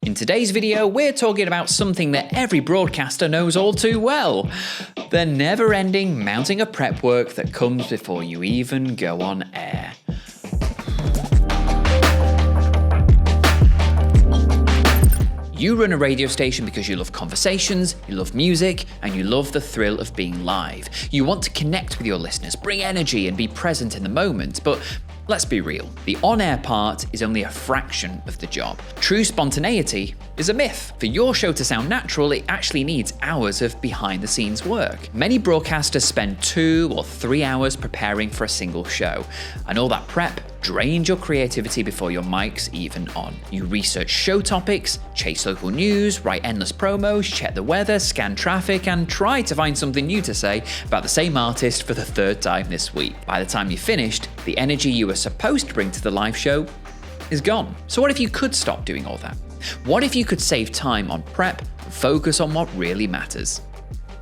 In today's video, we're talking about something that every broadcaster knows all too well. The never-ending mounting of prep work that comes before you even go on air. You run a radio station because you love conversations, you love music, and you love the thrill of being live. You want to connect with your listeners, bring energy, and be present in the moment, but let's be real, the on-air part is only a fraction of the job. True spontaneity is a myth. For your show to sound natural, it actually needs hours of behind-the-scenes work. Many broadcasters spend 2 or 3 hours preparing for a single show, and all that prep drains your creativity before your mic's even on. You research show topics, chase local news, write endless promos, check the weather, scan traffic, and try to find something new to say about the same artist for the 3rd time this week. By the time you're finished, the energy you were supposed to bring to the live show is gone. So what if you could stop doing all that? What if you could save time on prep and focus on what really matters?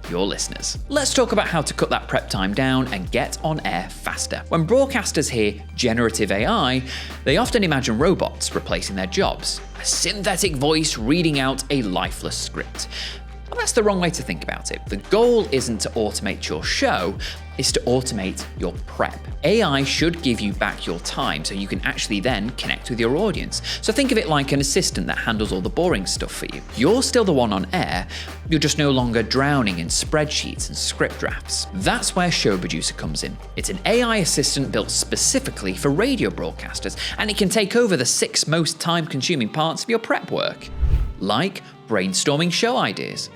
Your listeners. Let's talk about how to cut that prep time down and get on air faster. When broadcasters hear generative AI, they often imagine robots replacing their jobs, a synthetic voice reading out a lifeless script. Well, that's the wrong way to think about it. The goal isn't to automate your show, it's to automate your prep. AI should give you back your time so you can actually then connect with your audience. So think of it like an assistant that handles all the boring stuff for you. You're still the one on air, you're just no longer drowning in spreadsheets and script drafts. That's where ShowProducer comes in. It's an AI assistant built specifically for radio broadcasters, and it can take over the 6 most time-consuming parts of your prep work, like brainstorming show ideas.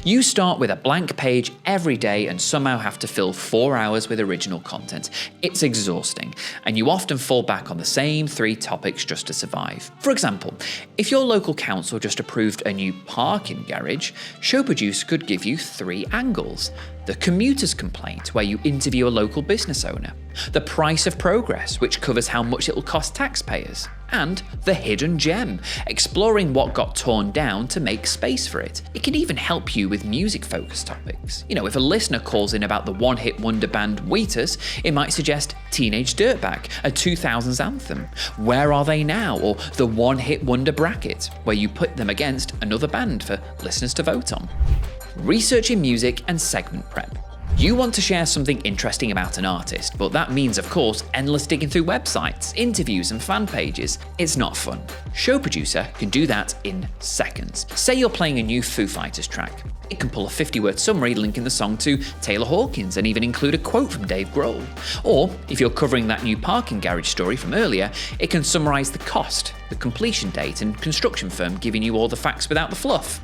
You start with a blank page every day and somehow have to fill 4 hours with original content. It's exhausting, and you often fall back on the same 3 topics just to survive. For example, if your local council just approved a new parking garage, ShowProducer could give you 3 angles. The commuter's complaint, where you interview a local business owner. The price of progress, which covers how much it'll cost taxpayers. And the hidden gem, exploring what got torn down to make space for it. It can even help you with music-focused topics. You know, if a listener calls in about the one-hit wonder band Wheatus, it might suggest Teenage Dirtbag, a 2000s anthem. Where Are They Now? Or the one-hit wonder bracket, where you put them against another band for listeners to vote on. Researching music and segment prep. You want to share something interesting about an artist, but that means, of course, endless digging through websites, interviews, and fan pages. It's not fun. ShowProducer can do that in seconds. Say you're playing a new Foo Fighters track. It can pull a 50-word summary linking the song to Taylor Hawkins and even include a quote from Dave Grohl. Or, if you're covering that new parking garage story from earlier, it can summarize the cost, the completion date, and construction firm, giving you all the facts without the fluff.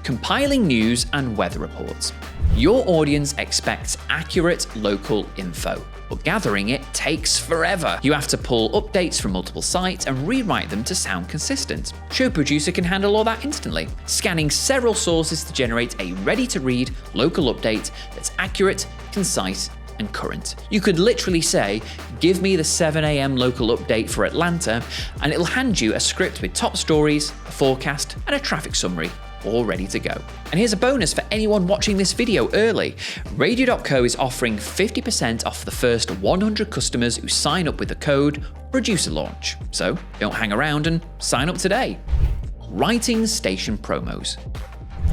Compiling news and weather reports. Your audience expects accurate local info, but gathering it takes forever. You have to pull updates from multiple sites and rewrite them to sound consistent. ShowProducer can handle all that instantly, scanning several sources to generate a ready-to-read local update that's accurate, concise, and current. You could literally say, give me the 7 a.m. local update for Atlanta, and it'll hand you a script with top stories, a forecast, and a traffic summary, all ready to go. And here's a bonus for anyone watching this video early. Radio.co is offering 50% off the first 100 customers who sign up with the code PRODUCERLAUNCH. So don't hang around and sign up today. Writing station promos.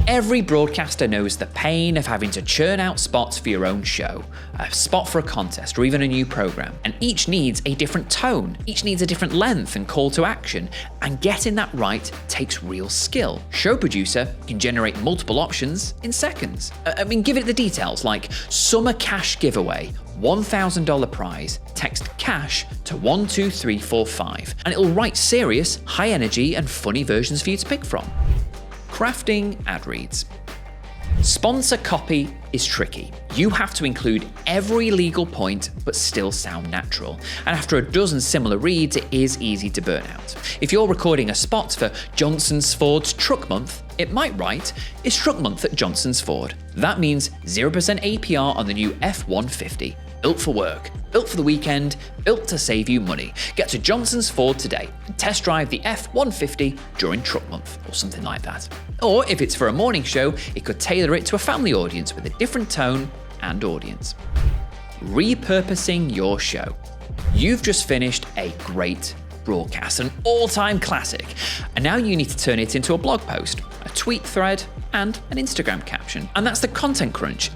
Every broadcaster knows the pain of having to churn out spots for your own show, a spot for a contest, or even a new program. And each needs a different tone, each needs a different length and call to action, and getting that right takes real skill. ShowProducer can generate multiple options in seconds. Give it the details like summer cash giveaway, $1,000 prize, text cash to 12345, and it'll write serious, high energy, and funny versions for you to pick from. Crafting ad reads. Sponsor copy is tricky. You have to include every legal point but still sound natural. And after a dozen similar reads, it is easy to burn out. If you're recording a spot for Johnson's Ford's Truck Month, it might write, "It's Truck Month at Johnson's Ford." That means 0% APR on the new F-150. Built for work, built for the weekend, built to save you money. Get to Johnson's Ford today and test drive the F-150 during Truck Month, or something like that. Or if it's for a morning show, it could tailor it to a family audience with a different tone and audience. Repurposing your show. You've just finished a great broadcast, an all-time classic. And now you need to turn it into a blog post, a tweet thread, and an Instagram caption. And that's the content crunch.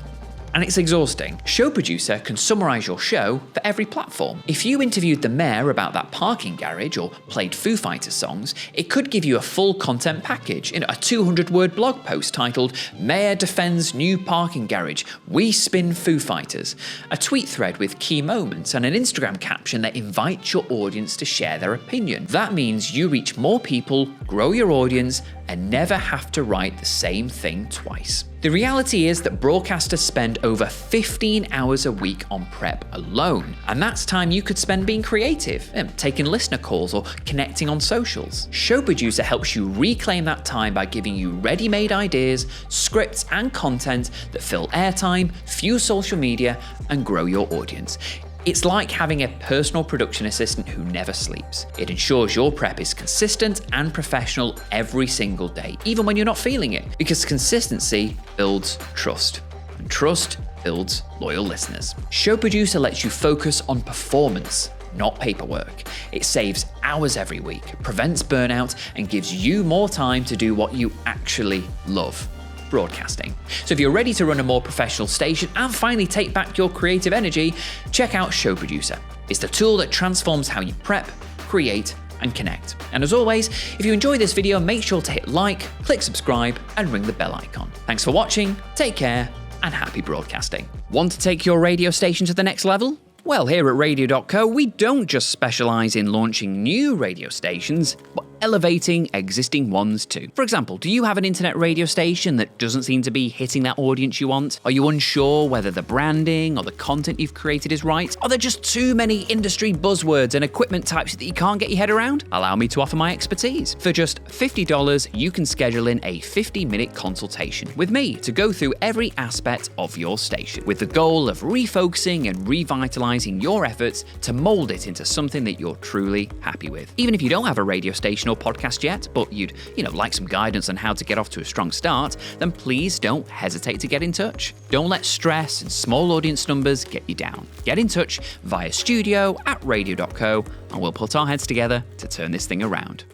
And it's exhausting. Show Producer can summarize your show for every platform. If you interviewed the mayor about that parking garage or played Foo Fighters songs, it could give you a full content package in a 200-word blog post titled "Mayor Defends New Parking Garage, We Spin Foo Fighters," a tweet thread with key moments, and an Instagram caption that invites your audience to share their opinion. That means you reach more people, grow your audience, and never have to write the same thing twice. The reality is that broadcasters spend over 15 hours a week on prep alone, and that's time you could spend being creative, taking listener calls or connecting on socials. Show Producer helps you reclaim that time by giving you ready-made ideas, scripts, and content that fill airtime, fuel social media, and grow your audience. It's like having a personal production assistant who never sleeps. It ensures your prep is consistent and professional every single day, even when you're not feeling it, because consistency builds trust, and trust builds loyal listeners. Show Producer lets you focus on performance, not paperwork. It saves hours every week, prevents burnout, and gives you more time to do what you actually love: broadcasting. So if you're ready to run a more professional station and finally take back your creative energy, check out Show Producer. It's the tool that transforms how you prep, create, and connect. And as always, if you enjoyed this video, make sure to hit like, click subscribe, and ring the bell icon. Thanks for watching, take care, and happy broadcasting. Want to take your radio station to the next level? Well, here at Radio.co, we don't just specialise in launching new radio stations, but elevating existing ones too. For example, do you have an internet radio station that doesn't seem to be hitting that audience you want? Are you unsure whether the branding or the content you've created is right? Are there just too many industry buzzwords and equipment types that you can't get your head around? Allow me to offer my expertise. For just $50, you can schedule in a 50-minute consultation with me to go through every aspect of your station, with the goal of refocusing and revitalizing your efforts to mold it into something that you're truly happy with. Even if you don't have a radio station or podcast yet, but you'd like some guidance on how to get off to a strong start, then please don't hesitate to get in touch. Don't let stress and small audience numbers get you down. Get in touch via studio@radio.co, and we'll put our heads together to turn this thing around.